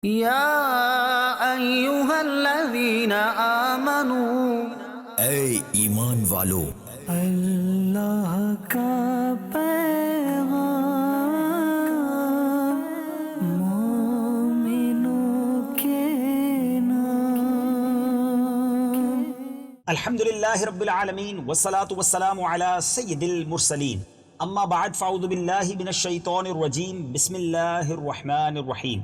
یا ایہا الذین آمنوا، اے ایمان والو، اللہ کا پیغام مومنوں کے نام۔ الحمدللہ رب العالمین والصلاة والسلام علی سید المرسلین، اما بعد فاعوذ باللہ من الشیطان الرجیم، بسم اللہ الرحمن الرحیم۔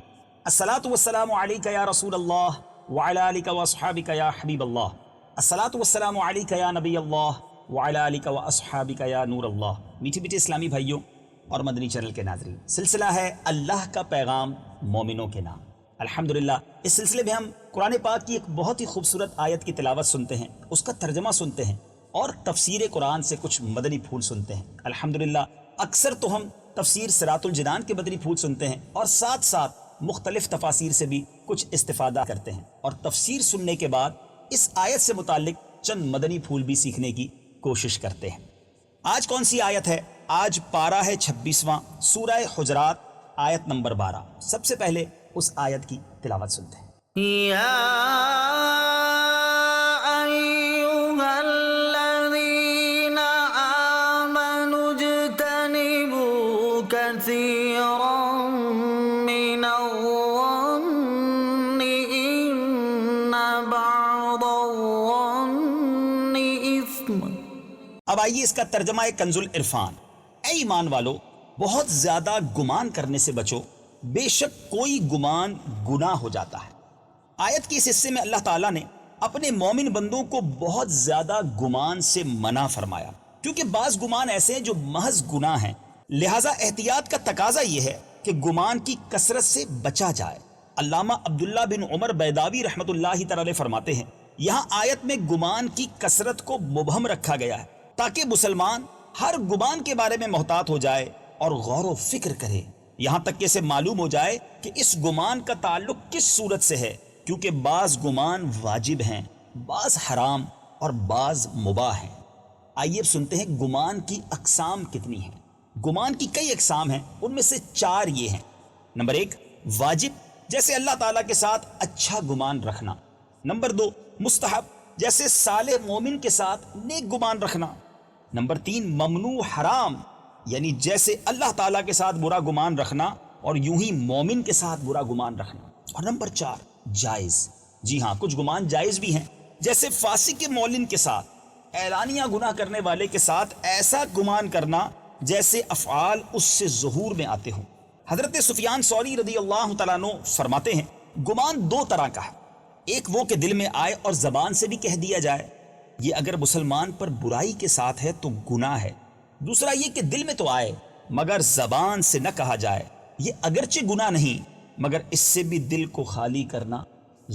الصلاة والسلام علیکہ یا رسول اللہ وعلی آلکہ واصحابکہ یا حبیب اللہ، الصلاة والسلام علیکہ یا نبی اللہ وعلی آلکہ واصحابکہ یا نور اللہ۔ میٹھے میٹھے اسلامی بھائیوں اور مدنی چینل کے ناظرین، سلسلہ ہے اللہ کا پیغام مومنوں کے نام۔ الحمدللہ اس سلسلے میں ہم قرآن پاک کی ایک بہت ہی خوبصورت آیت کی تلاوت سنتے ہیں، اس کا ترجمہ سنتے ہیں اور تفسیر قرآن سے کچھ مدنی پھول سنتے ہیں۔ الحمدللہ اکثر تو ہم تفسیر صراط الجنان کے مدنی پھول سنتے ہیں اور ساتھ ساتھ مختلف تفاسیر سے بھی کچھ استفادہ کرتے ہیں، اور تفسیر سننے کے بعد اس آیت سے متعلق چند مدنی پھول بھی سیکھنے کی کوشش کرتے ہیں۔ آج کون سی آیت ہے؟ آج پارہ ہے 26واں، سورہ حجرات، آیت نمبر 12۔ سب سے پہلے اس آیت کی تلاوت سنتے ہیں۔ یا ایہا الذین آمنوا اجتنبوا کثیرا من الظن ان بعض الظن اثم۔ اب آئیے اس کا ترجمہ ہے کنز العرفان۔ اے ایمان والو، بہت زیادہ گمان کرنے سے بچو، بے شک کوئی گمان گناہ ہو جاتا ہے۔ آیت کے اس حصے میں اللہ تعالیٰ نے اپنے مومن بندوں کو بہت زیادہ گمان سے منع فرمایا، کیونکہ بعض گمان ایسے ہیں جو محض گناہ ہیں، لہٰذا احتیاط کا تقاضا یہ ہے کہ گمان کی کثرت سے بچا جائے۔ علامہ عبداللہ بن عمر بیضاوی رحمۃ اللہ تعالی فرماتے ہیں، یہاں آیت میں گمان کی کثرت کو مبہم رکھا گیا ہے تاکہ مسلمان ہر گمان کے بارے میں محتاط ہو جائے اور غور و فکر کرے، یہاں تک کہ اسے معلوم ہو جائے کہ اس گمان کا تعلق کس صورت سے ہے، کیونکہ بعض گمان واجب ہیں، بعض حرام اور بعض مباح ہیں۔ آئیے اب سنتے ہیں گمان کی اقسام کتنی ہیں۔ گمان کی کئی اقسام ہیں، ان میں سے 4 یہ ہیں۔ نمبر 1 واجب، جیسے اللہ تعالیٰ کے ساتھ اچھا گمان رکھنا۔ نمبر 2 مستحب، جیسے صالح مومن کے ساتھ نیک گمان رکھنا۔ نمبر 3 ممنوع، حرام، یعنی جیسے اللہ تعالیٰ کے ساتھ برا گمان رکھنا اور یوں ہی مومن کے ساتھ برا گمان رکھنا۔ اور نمبر 4 جائز، جی ہاں کچھ گمان جائز بھی ہیں، جیسے فاسق کے معلن کے ساتھ، اعلانیہ گناہ کرنے والے کے ساتھ ایسا گمان کرنا جیسے افعال اس سے ظہور میں آتے ہوں۔ حضرت سفیان ثوری رضی اللہ تعالیٰ عنہ فرماتے ہیں، گمان 2 طرح کا ہے، ایک وہ کہ دل میں آئے اور زبان سے بھی کہہ دیا جائے، یہ اگر مسلمان پر برائی کے ساتھ ہے تو گناہ ہے۔ دوسرا یہ کہ دل میں تو آئے مگر زبان سے نہ کہا جائے، یہ اگرچہ گناہ نہیں مگر اس سے بھی دل کو خالی کرنا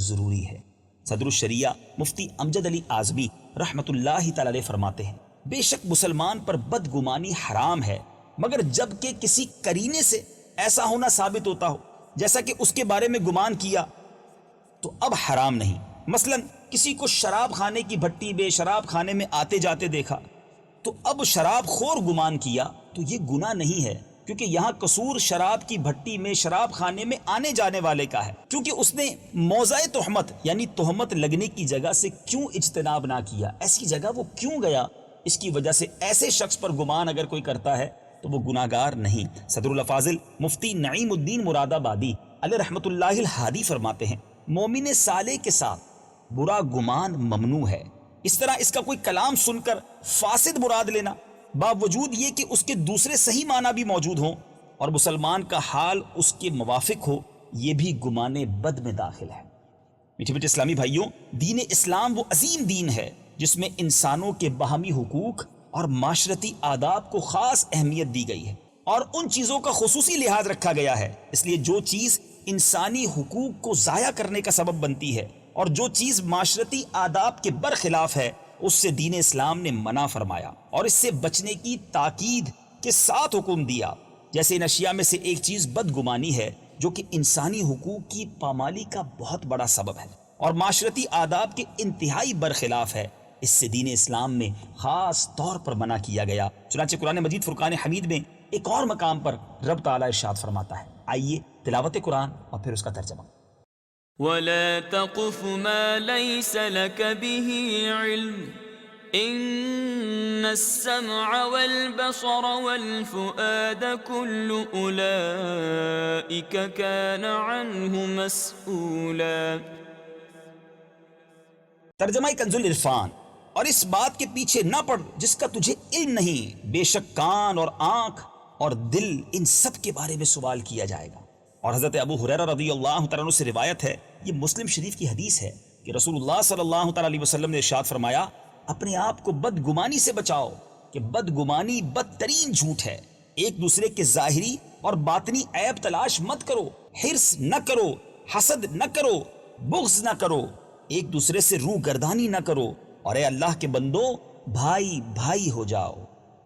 ضروری ہے۔ صدر الشریعہ مفتی امجد علی اعظمی رحمۃ اللہ تعالی علیہ فرماتے ہیں، بے شک مسلمان پر بدگمانی حرام ہے مگر جب کہ کسی قرینے سے ایسا ہونا ثابت ہوتا ہو جیسا کہ اس کے بارے میں گمان کیا تو اب حرام نہیں۔ مثلا کسی کو شراب خانے کی بھٹی میں شراب خانے میں آتے جاتے دیکھا تو اب شراب خور گمان کیا تو یہ گناہ نہیں ہے، کیونکہ یہاں قصور شراب کی بھٹی میں شراب خانے میں آنے جانے والے کا ہے، کیونکہ اس نے موضع تہمت یعنی تہمت لگنے کی جگہ سے کیوں اجتناب نہ کیا، ایسی جگہ وہ کیوں گیا، اس کی وجہ سے ایسے شخص پر گمان اگر کوئی کرتا ہے تو وہ گناہگار نہیں۔ صدر الافاضل مفتی نعیم الدین مراد آبادی علیہ رحمۃ اللہ الہادی فرماتے ہیں، مومن صالح کے ساتھ برا گمان ممنوع ہے۔ اس طرح اس کا کوئی کلام سن کر فاسد مراد لینا، باوجود یہ کہ اس کے دوسرے صحیح معنی بھی موجود ہوں اور مسلمان کا حال اس کے موافق ہو، یہ بھی گمان بد میں داخل ہے۔ میٹھے میٹھے اسلامی بھائیوں، دین اسلام وہ عظیم دین ہے جس میں انسانوں کے باہمی حقوق اور معاشرتی آداب کو خاص اہمیت دی گئی ہے اور ان چیزوں کا خصوصی لحاظ رکھا گیا ہے۔ اس لیے جو چیز انسانی حقوق کو ضائع کرنے کا سبب بنتی ہے اور جو چیز معاشرتی آداب کے برخلاف ہے، اس سے دین اسلام نے منع فرمایا اور اس سے بچنے کی تاکید کے ساتھ حکم دیا۔ جیسے ان اشیاء میں سے ایک چیز بدگمانی ہے، جو کہ انسانی حقوق کی پامالی کا بہت بڑا سبب ہے اور معاشرتی آداب کے انتہائی برخلاف ہے، اس سے دین اسلام میں خاص طور پر منع کیا گیا۔ چنانچہ قرآن مجید فرقان حمید میں ایک اور مقام پر رب تعالیٰ ارشاد فرماتا ہے، آئیے تلاوت قرآن اور پھر اس کا ترجمہ۔ ولا تقف ما ليس لك به علم ان السمع والبصر والفؤاد كل اولئك كان عنه مسؤولا۔ ترجمہ کنزُ العرفان۔ اور اس بات کے پیچھے نہ پڑ جس کا تجھے علم نہیں، بے شک کان اور آنکھ اور دل ان سب کے بارے میں سوال کیا جائے گا۔ اور حضرت ابو ہریرہ رضی اللہ تعالیٰ عنہ سے روایت ہے، یہ مسلم شریف کی حدیث ہے کہ رسول اللہ صلی اللہ تعالیٰ علیہ وسلم نے ارشاد فرمایا، اپنے آپ کو بدگمانی سے بچاؤ کہ بدگمانی بدترین جھوٹ ہے۔ ایک دوسرے کے ظاہری اور باطنی عیب تلاش مت کرو، حرص نہ کرو، حسد نہ کرو، بغض نہ کرو، ایک دوسرے سے روح گردانی نہ کرو، اور اے اللہ کے بندو بھائی بھائی ہو جاؤ۔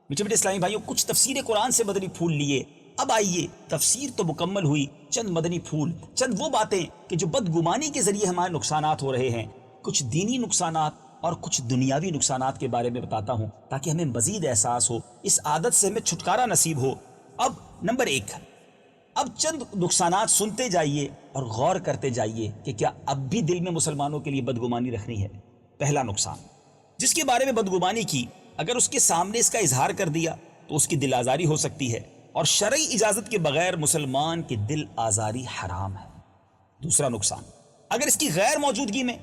میٹھے میٹھے اسلامی بھائیوں، کچھ تفسیر قرآن سے مدنی پھول لیے، اب آئیے تفسیر تو مکمل ہوئی، چند مدنی پھول، چند وہ باتیں کہ جو بدگمانی کے ذریعے ہمارے نقصانات ہو رہے ہیں، کچھ دینی نقصانات اور کچھ دنیاوی نقصانات کے بارے میں بتاتا ہوں تاکہ ہمیں مزید احساس ہو، اس عادت سے ہمیں چھٹکارا نصیب ہو۔ اب نمبر 1، اب چند نقصانات سنتے جائیے اور غور کرتے جائیے کہ کیا اب بھی دل میں مسلمانوں کے لیے بدگمانی رکھنی ہے۔ پہلا نقصان، جس کے بارے میں بدگمانی کی، اگر اس کے سامنے اس کا اظہار کر دیا تو اس کی دل آزاری ہو سکتی ہے، اور شرعی اجازت کے بغیر مسلمان کی دل آزاری حرام ہے۔ دوسرا نقصان، اگر اس کی غیر موجودگی میں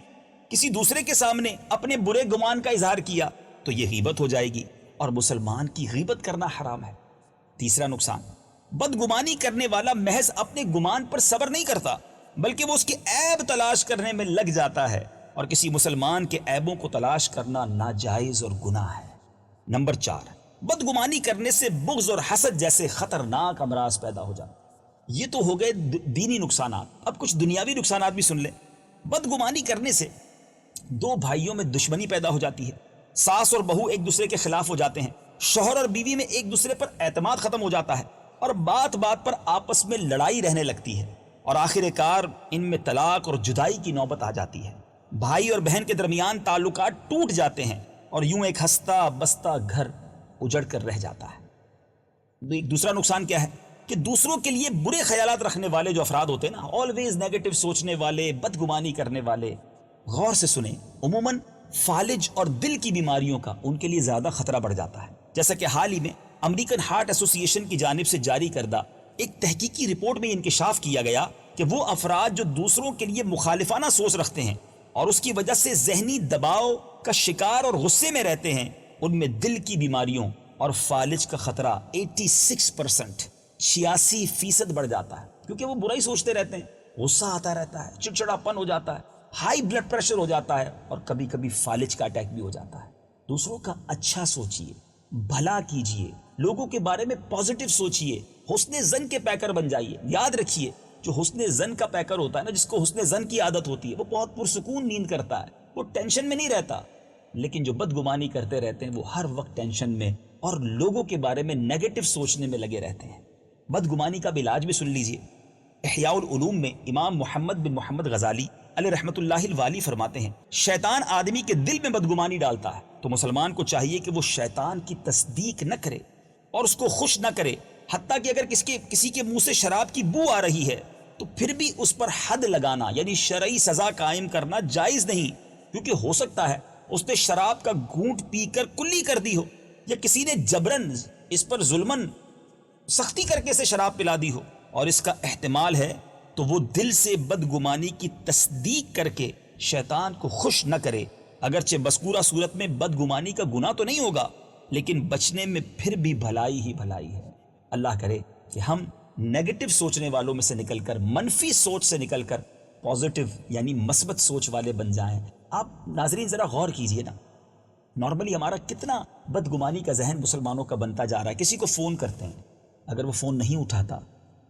کسی دوسرے کے سامنے اپنے برے گمان کا اظہار کیا تو یہ غیبت ہو جائے گی اور مسلمان کی غیبت کرنا حرام ہے۔ تیسرا نقصان، بدگمانی کرنے والا محض اپنے گمان پر صبر نہیں کرتا بلکہ وہ اس کے عیب تلاش کرنے میں لگ جاتا ہے، اور کسی مسلمان کے عیبوں کو تلاش کرنا ناجائز اور گناہ ہے۔ نمبر 4، بدگمانی کرنے سے بغض اور حسد جیسے خطرناک امراض پیدا ہو جاتے۔ یہ تو ہو گئے دینی نقصانات، اب کچھ دنیاوی نقصانات بھی سن لیں۔ بدگمانی کرنے سے دو بھائیوں میں دشمنی پیدا ہو جاتی ہے، ساس اور بہو ایک دوسرے کے خلاف ہو جاتے ہیں، شوہر اور بیوی میں ایک دوسرے پر اعتماد ختم ہو جاتا ہے، اور بات بات پر آپس میں لڑائی رہنے لگتی ہے، اور آخر کار ان میں طلاق اور جدائی کی نوبت آ جاتی ہے۔ بھائی اور بہن کے درمیان تعلقات ٹوٹ جاتے ہیں، اور یوں ایک ہنستا بستا گھر اجڑ کر رہ جاتا ہے۔ ایک دوسرا نقصان کیا ہے کہ دوسروں کے لیے برے خیالات رکھنے والے جو افراد ہوتے ہیں نا، آلویز نیگیٹو سوچنے والے، بدگمانی کرنے والے، غور سے سنیں، عموماً فالج اور دل کی بیماریوں کا ان کے لیے زیادہ خطرہ بڑھ جاتا ہے۔ جیسا کہ حال ہی میں امریکن ہارٹ ایسوسی ایشن کی جانب سے جاری کردہ ایک تحقیقی رپورٹ میں انکشاف کیا گیا کہ وہ افراد جو دوسروں کے لیے مخالفانہ سوچ رکھتے ہیں اور اس کی وجہ سے ذہنی دباؤ کا شکار اور غصے میں رہتے ہیں، ان میں دل کی بیماریوں اور فالج کا خطرہ 86%، 86% بڑھ جاتا ہے، کیونکہ وہ برا ہی سوچتے رہتے ہیں، غصہ آتا رہتا ہے، چڑچڑاپن ہو جاتا ہے، ہائی بلڈ پریشر ہو جاتا ہے، اور کبھی کبھی فالج کا اٹیک بھی ہو جاتا ہے۔ دوسروں کا اچھا سوچئے، بھلا کیجئے، لوگوں کے بارے میں پازیٹیو سوچئے، حسن ظن کے پیکر بن جائیے۔ یاد رکھیے، جو حسن ظن کا پیکر ہوتا ہے نا، جس کو حسن ظن کی عادت ہوتی ہے، وہ بہت پرسکون نیند کرتا ہے، وہ ٹینشن میں نہیں رہتا۔ لیکن جو بدگمانی کرتے رہتے ہیں وہ ہر وقت ٹینشن میں اور لوگوں کے بارے میں نیگیٹو سوچنے میں لگے رہتے ہیں۔ بدگمانی کا علاج بھی سن لیجئے۔ احیاء العلوم میں امام محمد بن محمد غزالی علیہ رحمۃ اللہ الوالی فرماتے ہیں، شیطان آدمی کے دل میں بدگمانی ڈالتا ہے، تو مسلمان کو چاہیے کہ وہ شیطان کی تصدیق نہ کرے اور اس کو خوش نہ کرے، حتیٰ کہ اگر کسی کے منہ سے شراب کی بو آ رہی ہے تو پھر بھی اس پر حد لگانا یعنی شرعی سزا قائم کرنا جائز نہیں، کیونکہ ہو سکتا ہے اس نے شراب کا گھونٹ پی کر کلی کر دی ہو، یا کسی نے جبرن اس پر ظلمن سختی کر کے اسے شراب پلا دی ہو، اور اس کا احتمال ہے تو وہ دل سے بدگمانی کی تصدیق کر کے شیطان کو خوش نہ کرے۔ اگرچہ مذکورہ صورت میں بدگمانی کا گناہ تو نہیں ہوگا، لیکن بچنے میں پھر بھی بھلائی ہی بھلائی ہے۔ اللہ کرے کہ ہم نیگیٹو سوچنے والوں میں سے نکل کر، منفی سوچ سے نکل کر پازیٹیو یعنی مثبت سوچ والے بن جائیں۔ آپ ناظرین ذرا غور کیجئے نا، نارملی ہمارا کتنا بدگمانی کا ذہن مسلمانوں کا بنتا جا رہا ہے۔ کسی کو فون کرتے ہیں، اگر وہ فون نہیں اٹھاتا،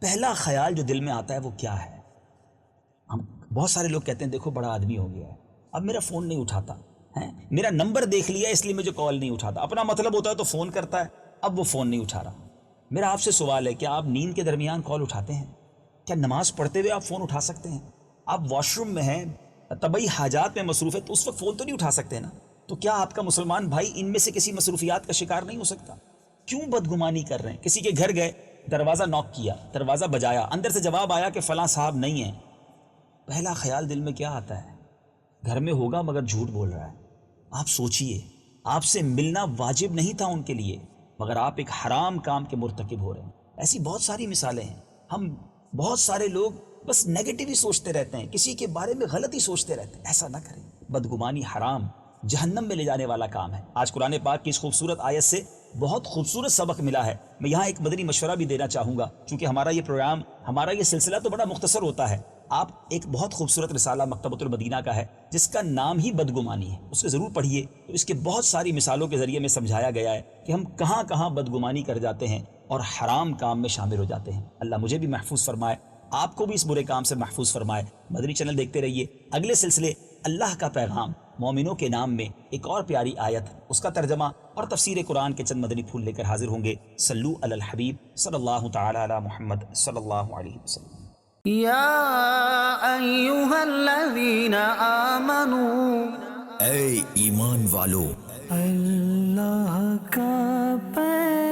پہلا خیال جو دل میں آتا ہے وہ کیا ہے؟ ہم بہت سارے لوگ کہتے ہیں دیکھو بڑا آدمی ہو گیا ہے، اب میرا فون نہیں اٹھاتا ہے، میرا نمبر دیکھ لیا اس لیے مجھے کال نہیں اٹھاتا، اپنا مطلب ہوتا ہے تو فون کرتا ہے، اب وہ فون نہیں اٹھا رہا۔ میرا آپ سے سوال ہے، کیا آپ نیند کے درمیان کال اٹھاتے ہیں؟ کیا نماز پڑھتے ہوئے آپ فون اٹھا سکتے ہیں؟ آپ واش روم میں ہیں، طبعی حاجات میں مصروف ہے، تو اس وقت فون تو نہیں اٹھا سکتے نا؟ تو کیا آپ کا مسلمان بھائی ان میں سے کسی مصروفیات کا شکار نہیں ہو سکتا؟ کیوں بدگمانی کر رہے ہیں؟ کسی کے گھر گئے، دروازہ نوک کیا، دروازہ بجایا، اندر سے جواب آیا کہ فلاں صاحب نہیں ہیں، پہلا خیال دل میں کیا آتا ہے؟ گھر میں ہوگا مگر جھوٹ بول رہا ہے۔ آپ سوچئے، آپ سے ملنا واجب نہیں تھا ان کے لیے، مگر آپ ایک حرام کام کے مرتکب ہو رہے ہیں۔ ایسی بہت ساری مثالیں ہیں۔ ہم بہت سارے لوگ بس نیگیٹو ہی سوچتے رہتے ہیں، کسی کے بارے میں غلط ہی سوچتے رہتے ہیں۔ ایسا نہ کریں، بدگمانی حرام، جہنم میں لے جانے والا کام ہے۔ آج قرآن پاک کی اس خوبصورت آیت سے بہت خوبصورت سبق ملا ہے۔ میں یہاں ایک مدنی مشورہ بھی دینا چاہوں گا، چونکہ ہمارا یہ پروگرام، ہمارا یہ سلسلہ تو بڑا مختصر ہوتا ہے۔ آپ ایک بہت خوبصورت رسالہ مکتبۃ المدینہ کا ہے جس کا نام ہی بدگمانی ہے، اسے ضرور پڑھیے۔ تو اس کے بہت ساری مثالوں کے ذریعے میں سمجھایا گیا ہے کہ ہم کہاں کہاں بدگمانی کر جاتے ہیں اور حرام کام میں شامل ہو جاتے ہیں۔ اللہ مجھے بھی محفوظ فرمائے، آپ کو بھی اس برے کام سے محفوظ فرمائے۔ مدنی چینل دیکھتے رہیے۔ اگلے سلسلے اللہ کا پیغام مومنوں کے نام میں ایک اور پیاری آیت، اس کا ترجمہ اور تفسیر قرآن کے چند مدنی پھول لے کر حاضر ہوں گے۔ صلو علی الحبیب صلی اللہ تعالی علی محمد صلی اللہ علیہ وسلم۔ یا ایہا الذین آمنوا، اے ایمان والو، اللہ کا پیغام